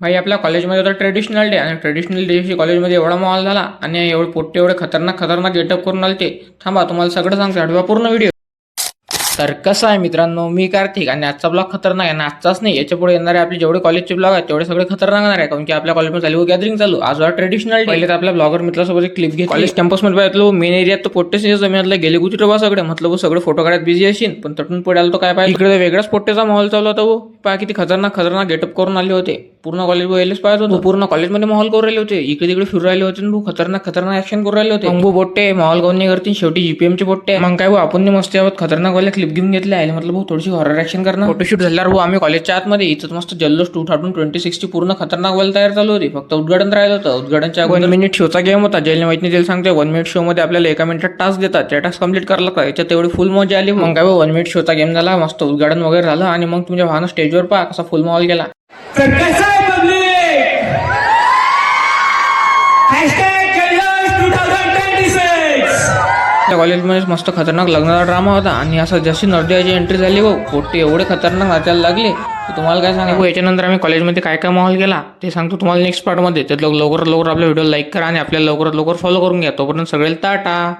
भाई आपल्या कॉलेजमध्ये होता ट्रेडिशनल डे आणि ट्रेडिशनल डे दिवशी कॉलेजमध्ये एवढा माहोल झाला आणि एवढे पोट्टे एवढे खतरनाक गेटअप करून आले ते. थांबा तुम्हाला सगळं सांगतो, आठवा पूर्ण व्हिडिओ. तर कसं आहे मित्रांनो, मी कार्तिक आणि आजचा ब्लॉग खतरनाक आहे आणि आजचाच नाही, याच्या पुढे येणारे आपले जेवढे कॉलेजचे ब्लॉग आहेत तेवढे सगळे खतरनाक आहे. कारण की आपल्या कॉलेजमध्ये चालू गॅदरिंग चालू. आज वाट ट्रेडिशनल. पहिले तर आपल्या ब्लॉगर मित्रासोबत एक क्लिप घे. कॉलेज कॅम्पसमध्ये पाहिलं मेन एरियात तर पोट्टेचे जमीन गेले कुठे बा सगळे. म्हटलं सगळे फोटो काढत बिझी असेल, पण तटून पुढे आलो तर काय पाहिजे इकडे वेगळाच पोट्टेचा माहोल चालू होता. वो पहा किती खतरनाक गेटअप करून आले होते. पूर्ण कॉलेज वेळेस पाहत होतो. पूर्ण कॉलेजमध्ये माहोल करून राहिले होते. इकडे तिकडे फिरू राहिले होते. खतरनाक ऍक्शन करून राहिले होते. अंबू बोट्टे माहोल गाऊन नाही करतील, शेवटी जीपीएमचे पोट्टे. मग काय आपण मस्त खतरनाक वाले क्लिप घेऊन घेतले आहे. म्हटलं भाऊ थोडीशी हॉरर ऍक्शन करणार. फोटोशूट झाल्यावर भाऊ आम्ही कॉलेजच्या आतमध्ये इथं मस्त जल्लोष 2060 पूर्ण खतरनाक वाल तयार चालू होती. फक्त उद्घाटन राहिलं होतं. उद्घाटनच्या 1 मिनिट शोचा गेम होता. जेलने माहिती दिली सांगते 1 मिनिट शो मध्ये आपल्याला 1 मिनिटात टास्क देतात. त्या टास्क कम्प्लीट करायला लागतात. याच्यात तेवढी फुल मजा आली. मग काय 1 मिनिट शोचा गेम झाला, मस्त उद्घाटन वगैरे झालं आणि मग तुमच्या भावानं स्टेजवर पहा कसा फुल माहोल गेला. त्या कॉलेजमध्ये मस्त खतरनाक लग्नाचा ड्रामा होता आणि असं जशी नरदेवाची एंट्री झाली हो, पोट्टे एवढे खतरनाक नाचायला लागले की तुम्हाला काय सांगू. याच्यानंतर आम्ही कॉलेजमध्ये काय काय माहोल गेला ते सांगतो तुम्हाला नेक्स्ट पार्टमध्ये. तर लवकरात लवकर आपल्या व्हिडिओ लाईक करा आणि आपल्याला लवकरात लवकर फॉलो करून घ्या. तोपर्यंत सगळ्याला टाटा.